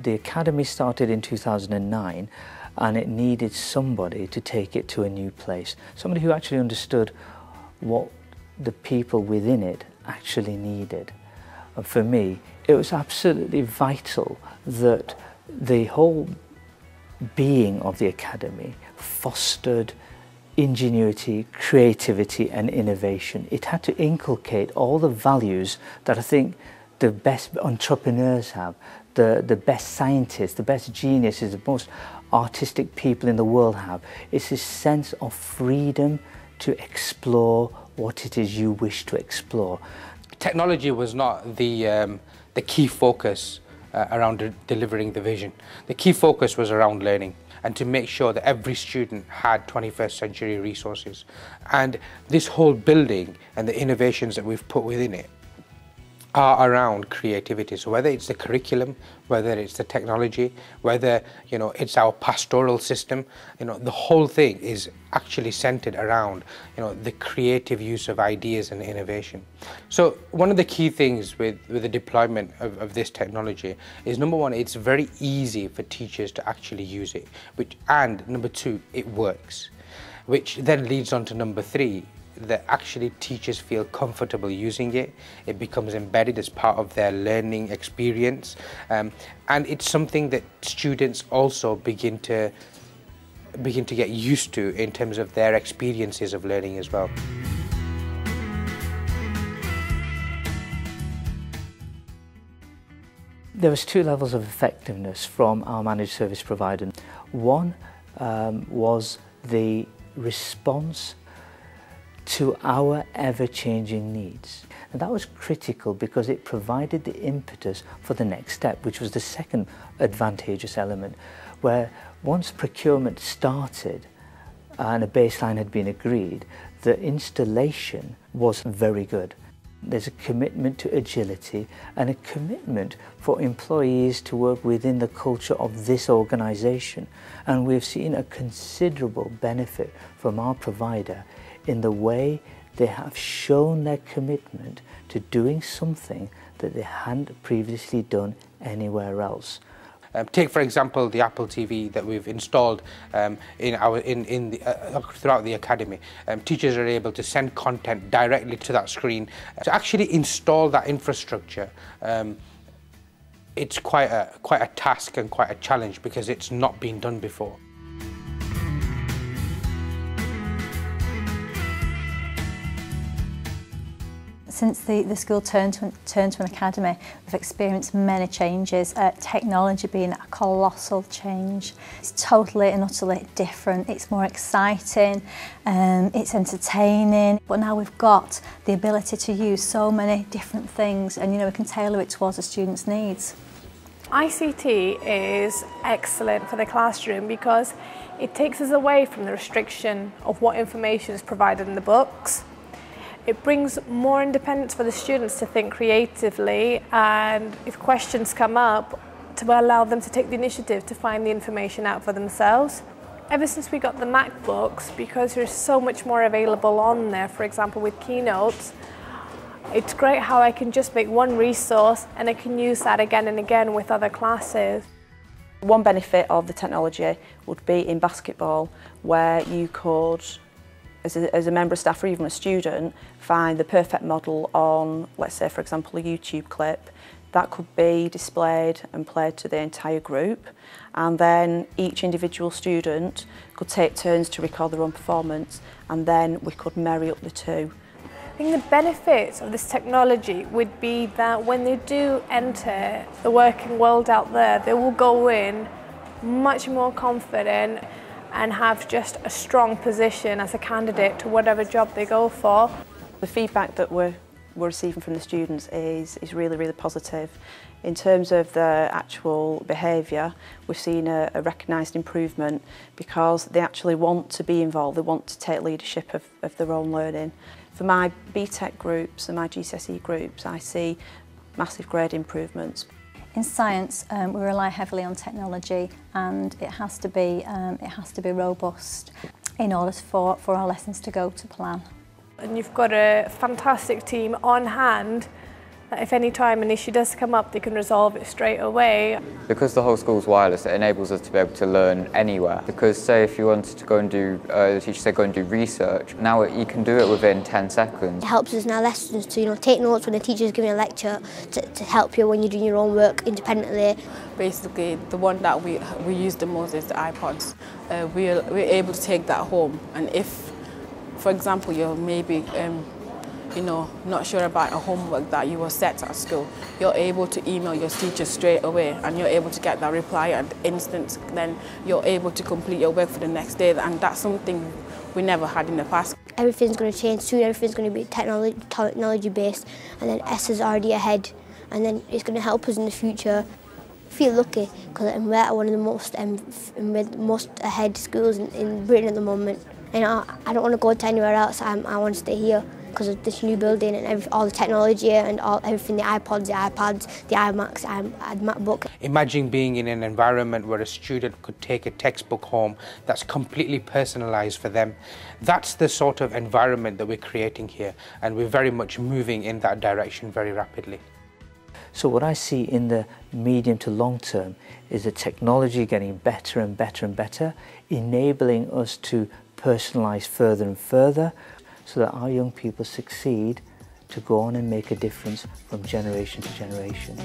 The Academy started in 2009 and it needed somebody to take it to a new place. Somebody who actually understood what the people within it actually needed. And for me, it was absolutely vital that the whole being of the Academy fostered ingenuity, creativity and innovation. It had to inculcate all the values that I think the best entrepreneurs have, the best scientists, the best geniuses, the most artistic people in the world have. It's this sense of freedom to explore what it is you wish to explore. Technology was not the key focus around delivering the vision. The key focus was around learning and to make sure that every student had 21st century resources. And this whole building and the innovations that we've put within it are around creativity. So whether it's the curriculum, whether it's the technology, whether it's our pastoral system, the whole thing is actually centered around the creative use of ideas and innovation. So one of the key things with the deployment of this technology is, number one, it's very easy for teachers to actually use it, and number two, it works, which then leads on to number three, that actually teachers feel comfortable using it. It becomes embedded as part of their learning experience, and it's something that students also begin to get used to in terms of their experiences of learning as well. There was two levels of effectiveness from our managed service provider. One was the response to our ever-changing needs. And that was critical because it provided the impetus for the next step, which was the second advantageous element, where once procurement started and a baseline had been agreed, the installation was very good. There's a commitment to agility and a commitment for employees to work within the culture of this organisation. And we've seen a considerable benefit from our provider in the way they have shown their commitment to doing something that they hadn't previously done anywhere else. Take, for example, the Apple TV that we've installed throughout the Academy. Teachers are able to send content directly to that screen. To actually install that infrastructure, it's quite a task and quite a challenge because it's not been done before. Since the school turned to an academy, we've experienced many changes, technology being a colossal change. It's totally and utterly different, it's more exciting, it's entertaining, but now we've got the ability to use so many different things and we can tailor it towards the students' needs. ICT is excellent for the classroom because it takes us away from the restriction of what information is provided in the books. It brings more independence for the students to think creatively, and if questions come up, to allow them to take the initiative to find the information out for themselves. Ever since we got the MacBooks, because there's so much more available on there, for example with Keynotes, it's great how I can just make one resource and I can use that again and again with other classes. One benefit of the technology would be in basketball, where you could, as a member of staff or even a student, find the perfect model on, let's say for example, a YouTube clip that could be displayed and played to the entire group, and then each individual student could take turns to record their own performance, and then we could marry up the two. I think the benefits of this technology would be that when they do enter the working world out there, they will go in much more confident and have just a strong position as a candidate to whatever job they go for. The feedback that we're receiving from the students is really, really positive. In terms of the actual behaviour, we've seen a recognised improvement because they actually want to be involved, they want to take leadership of their own learning. For my BTEC groups and my GCSE groups, I see massive grade improvements. In science, we rely heavily on technology, and it has to be robust in order for our lessons to go to plan. And you've got a fantastic team on hand that if any time an issue does come up, they can resolve it straight away. Because the whole school's wireless, it enables us to be able to learn anywhere. Because say if you wanted to go and do, the teacher said go and do research, now you can do it within 10 seconds. It helps us in our lessons to take notes when the teacher's giving a lecture, to help you when you're doing your own work independently. Basically, the one that we use the most is the iPods. We're able to take that home, and if, for example, you're maybe not sure about a homework that you were set at school, you're able to email your teacher straight away and you're able to get that reply at the instant. Then you're able to complete your work for the next day, and that's something we never had in the past. Everything's going to change soon, everything's going to be technology based, and then Essa's already ahead, and then it's going to help us in the future. I feel lucky because we're at one of the most ahead schools in Britain at the moment. And I don't want to go to anywhere else, I want to stay here because of this new building and all the technology and everything, the iPods, the iPads, the iMacs, the MacBook. Imagine being in an environment where a student could take a textbook home that's completely personalised for them. That's the sort of environment that we're creating here, and we're very much moving in that direction very rapidly. So what I see in the medium to long term is the technology getting better and better and better, enabling us to personalise further and further so that our young people succeed to go on and make a difference from generation to generation.